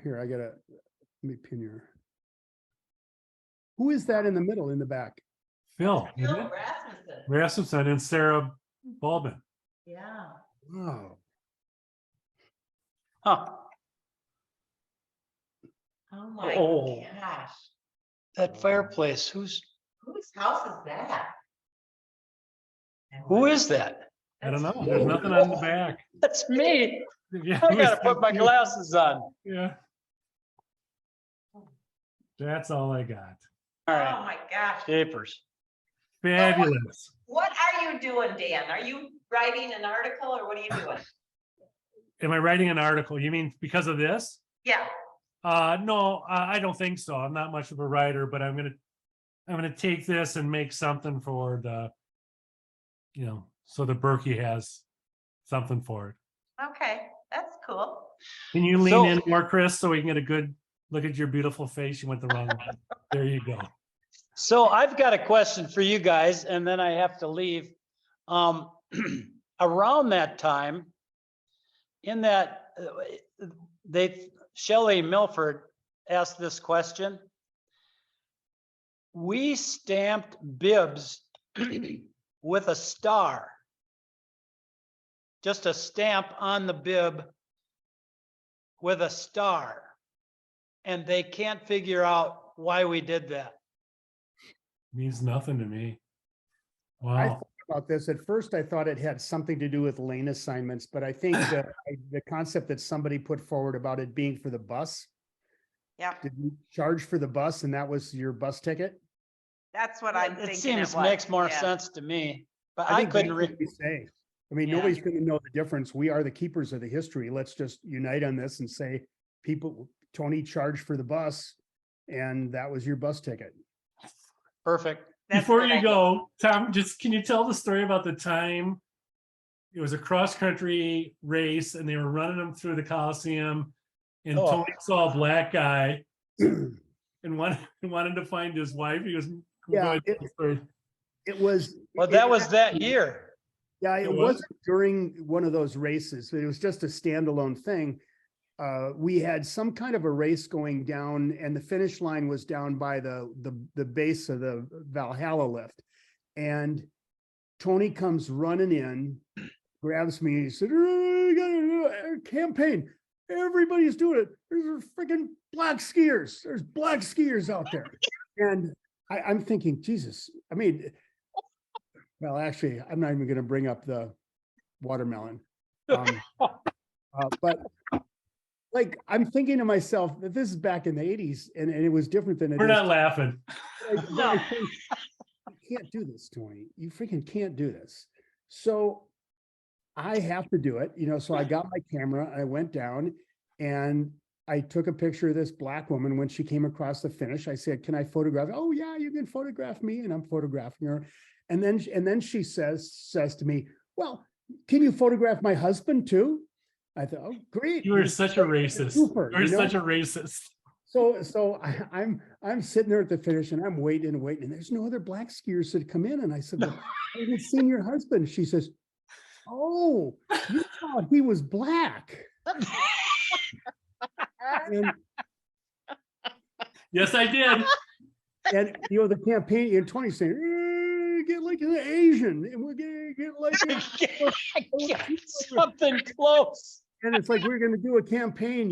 Speaker 1: Here, let me pin your. Who is that in the middle, in the back?
Speaker 3: Phil,
Speaker 5: Phil
Speaker 3: isn't it?
Speaker 5: Rasmussen.
Speaker 3: Rasmussen and Sarah Baldwin.
Speaker 5: Yeah.
Speaker 1: Wow.
Speaker 2: Huh.
Speaker 5: Oh my
Speaker 2: Oh.
Speaker 5: gosh.
Speaker 2: That fireplace, whose
Speaker 5: House is that?
Speaker 2: who is that?
Speaker 3: I don't know. There's nothing on the back.
Speaker 2: That's me.
Speaker 3: Yeah,
Speaker 2: I gotta put my glasses on.
Speaker 3: Yeah. That's all I got.
Speaker 2: All
Speaker 5: Oh
Speaker 2: right,
Speaker 5: my gosh.
Speaker 2: japers.
Speaker 3: Fabulous.
Speaker 5: What are you doing, Dan? Are you writing an article or what are you doing?
Speaker 3: Am I writing an article? You mean because of this?
Speaker 5: Yeah.
Speaker 3: No, I don't think so. I'm not much of a writer, but I'm gonna take this and make something for the, so the Birkie has something for it.
Speaker 5: Okay, that's cool.
Speaker 3: Can you lean
Speaker 2: So-
Speaker 3: in more, Chris, so we can get a good look at your beautiful face? You went the wrong way. There you go.
Speaker 2: So I've got a question for you guys, and then I have to leave. Around that time, in that, Shelley Milford asked this question. We stamped bibs with a star. Just a stamp on the bib with a star. And they can't figure out why we did that.
Speaker 3: Means nothing to me.
Speaker 1: I
Speaker 3: Wow.
Speaker 1: thought about this. At first, I thought it had something to do with lane assignments, but I think the concept that somebody put forward about it being for the bus.
Speaker 5: Yeah,
Speaker 1: Did you charge for the bus and that was your bus ticket?
Speaker 5: that's what I'm thinking.
Speaker 2: It seems
Speaker 5: was.
Speaker 2: makes more
Speaker 5: Yeah.
Speaker 2: sense to me, but I
Speaker 1: think
Speaker 2: couldn't
Speaker 1: that's
Speaker 2: read.
Speaker 1: what we say. I mean,
Speaker 2: Yeah.
Speaker 1: nobody's going to know the difference. We are the keepers of the history. Let's just unite on this and say, Tony charged for the bus and that was your bus ticket.
Speaker 2: Perfect.
Speaker 5: That's
Speaker 3: Before
Speaker 5: what
Speaker 3: you
Speaker 5: I-
Speaker 3: go, Tom, can you tell the story about the time it was a cross-country race and they were running them through the Coliseum and
Speaker 2: Oh.
Speaker 3: Tony saw a black guy and wanted to find his wife. He was,
Speaker 1: Yeah,
Speaker 3: go ahead, tell the story.
Speaker 1: It was.
Speaker 2: Well, that was that year.
Speaker 1: Yeah,
Speaker 3: It
Speaker 1: it
Speaker 3: was?
Speaker 1: wasn't during one of those races. It was just a standalone thing. We had some kind of a race going down and the finish line was down by the base of the Valhalla lift. And Tony comes running in, grabs me, he said, "Oh, we got a campaign. Everybody's doing it. There's freaking black skiers. There's black skiers out there." And I'm thinking, Jesus, I mean, well, actually, I'm not even going to bring up the watermelon. But like, I'm thinking to myself that this is back in the 80s and it was different than it
Speaker 3: We're
Speaker 1: is.
Speaker 3: not laughing.
Speaker 1: But I think, you can't do this, Tony. You freaking can't do this. So I have to do it, so I got my camera, I went down and I took a picture of this black woman when she came across the finish. I said, "Can I photograph?" "Oh yeah, you can photograph me." And I'm photographing her. And then she says to me, "Well, can you photograph my husband too?" I thought, "Oh, great."
Speaker 3: You are such a racist.
Speaker 1: Super,
Speaker 3: You're such a racist.
Speaker 1: So I'm sitting there at the finish and I'm waiting and there's no other black skiers that come in. And I said, "Well, I haven't seen your husband." She says, "Oh, you thought he was black." And
Speaker 3: Yes, I did.
Speaker 1: the campaign in 20 saying, "Get like an Asian and we're gonna get like
Speaker 2: Something close.
Speaker 1: and it's like we're gonna do a campaign,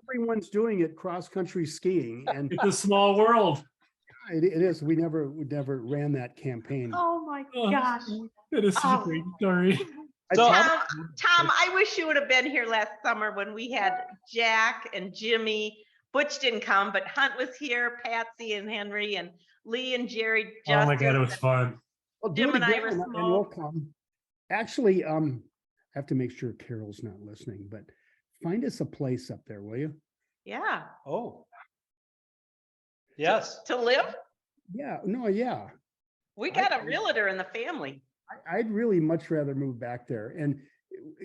Speaker 1: everyone's doing it cross-country skiing. And
Speaker 3: It's a small world.
Speaker 1: it is. We never ran that campaign.
Speaker 5: Oh my
Speaker 3: Oh,
Speaker 5: gosh.
Speaker 3: That is such a
Speaker 5: Oh.
Speaker 3: great story.
Speaker 1: I
Speaker 2: So-
Speaker 1: probably-
Speaker 5: Tom, I wish you would have been here last summer when we had Jack and Jimmy. Butch didn't come, but Hunt was here, Patsy and Henry and Lee and Jerry.
Speaker 3: Oh my God, it
Speaker 5: Justice,
Speaker 3: was fun.
Speaker 1: Well, do
Speaker 5: Jim
Speaker 1: it
Speaker 5: and I
Speaker 1: again
Speaker 5: were
Speaker 1: and
Speaker 5: small.
Speaker 1: we'll come. Actually, I have to make sure Carol's not listening, but find us a place up there, will you?
Speaker 5: Yeah,
Speaker 2: Oh. Yes.
Speaker 5: to live.
Speaker 1: Yeah, no, yeah.
Speaker 5: We got a realtor in the family.
Speaker 1: I'd really much rather move back there. And,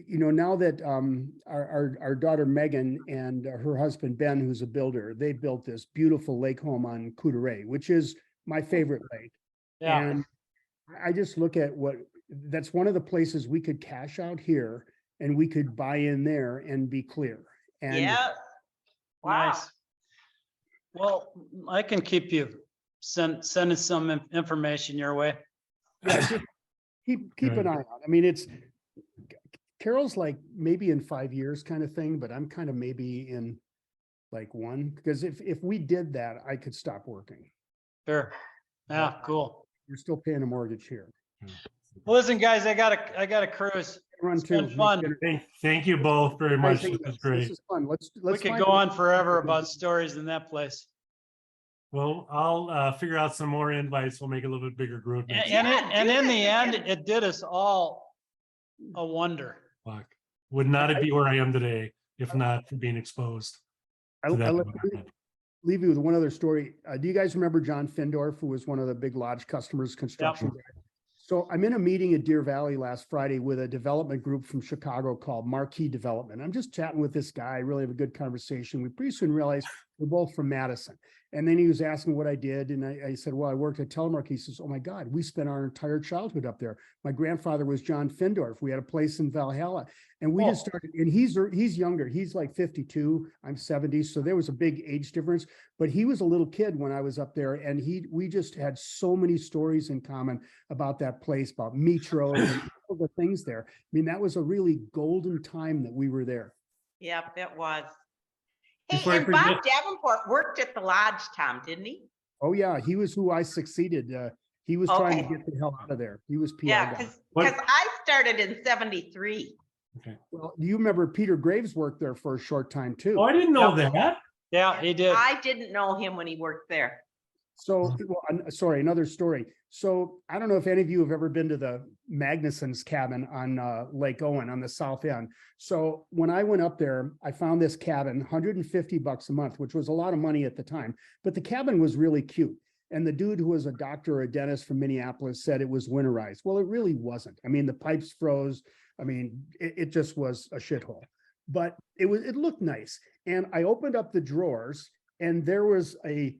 Speaker 1: now that our daughter Megan and her husband Ben, who's a builder, they built this beautiful lake home on Coudray, which is my favorite lake.
Speaker 2: Yeah.
Speaker 1: And I just look at that's one of the places we could cash out here and we could buy in there and be clear. And
Speaker 5: Yes. Wow.
Speaker 2: Nice. Well, I can keep you sending some information your way.
Speaker 1: yeah, just keep an eye on. I mean, Carol's like maybe in 5 years kind of thing, but I'm kind of maybe in like 1, because if we did that, I could stop working.
Speaker 2: Sure. Yeah, cool.
Speaker 1: We're still paying a mortgage here.
Speaker 2: Well, listen, guys, I got a cruise.
Speaker 1: Run
Speaker 2: It's
Speaker 1: too.
Speaker 2: been fun.
Speaker 3: Thank you both very much.
Speaker 1: Guys,
Speaker 3: This was
Speaker 1: This
Speaker 3: great.
Speaker 1: is fun. Let's
Speaker 2: We could
Speaker 1: find
Speaker 2: go
Speaker 1: out-
Speaker 2: on forever about stories in that place.
Speaker 3: Well, I'll figure out some more invites. We'll make a little bit bigger group.
Speaker 2: And,
Speaker 3: next
Speaker 2: and in the end,
Speaker 5: Yeah.
Speaker 2: it did us all a wonder.
Speaker 3: week. Would not be where I am today if not for being exposed to that.
Speaker 1: I'll
Speaker 3: environment.
Speaker 1: leave you with one other story. Do you guys remember John Findorf, who was one of the big lodge customers, construction guy? So I'm in a meeting at Deer Valley last Friday with a development group from Chicago called Marquee Development. I'm just chatting with this guy, really have a good conversation. We pretty soon realized we're both from Madison. And then he was asking what I did. And I said, well, I worked at Telemark. He says, oh my God, we spent our entire childhood up there. My grandfather was John Findorf. We had a place in Valhalla. And we just started, and he's younger. He's like 52, I'm 70. So there was a big age difference, but he was a little kid when I was up there. And we just had so many stories in common about that place, about Mitro and all the things there. I mean, that was a really golden time that we were there.
Speaker 5: Yep, it was.
Speaker 3: Before
Speaker 5: Hey,
Speaker 3: I
Speaker 5: and Bob
Speaker 3: forget-
Speaker 5: Davenport worked at the lodge, Tom, didn't he?
Speaker 1: Oh yeah, he was who I succeeded. He was trying to
Speaker 5: Okay.
Speaker 1: get the hell out of there. He was PR
Speaker 5: Yeah,
Speaker 1: guy.
Speaker 5: because I started in 73.
Speaker 1: Well, do you remember Peter Graves worked there for a short time too?
Speaker 3: Oh, I didn't know that.
Speaker 2: Yeah, he did.
Speaker 5: I didn't know him when he worked there.
Speaker 1: So, well, sorry, another story. So I don't know if any of you have ever been to the Magnuson's cabin on Lake Owen on the south end. So when I went up there, I found this cabin, $150 a month, which was a lot of money at the time, but the cabin was really cute. And the dude who was a doctor or a dentist from Minneapolis said it was winterized. Well, it really wasn't. I mean, the pipes froze. I mean, it just was a shithole, but it looked nice. And I opened up the drawers and there was a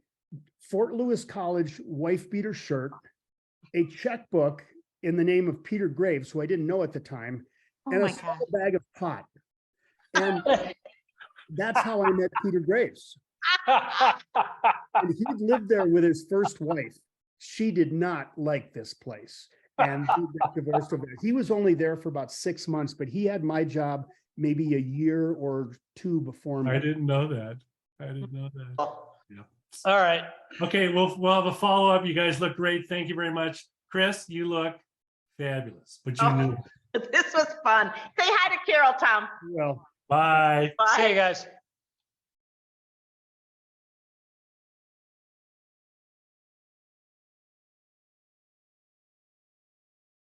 Speaker 1: Fort Lewis College wife beater shirt, a checkbook in the name of Peter Graves, who I didn't know at the time,
Speaker 5: Oh
Speaker 1: and a
Speaker 5: my
Speaker 1: small
Speaker 5: God.
Speaker 1: bag of pot. And that's how I met Peter Graves. And he lived there with his first wife. She did not like this place. And he got divorced over there. He was only there for about 6 months, but he had my job maybe a year or two before me.
Speaker 3: I didn't know that. I didn't know that.
Speaker 2: All right.
Speaker 3: Okay, we'll have a follow-up. You guys look great. Thank you very much. Chris, you look fabulous, but you
Speaker 5: Oh.
Speaker 3: knew.
Speaker 5: This was fun. Say hi to Carol, Tom.
Speaker 1: Well,
Speaker 3: Bye.
Speaker 5: Bye.
Speaker 2: See you guys.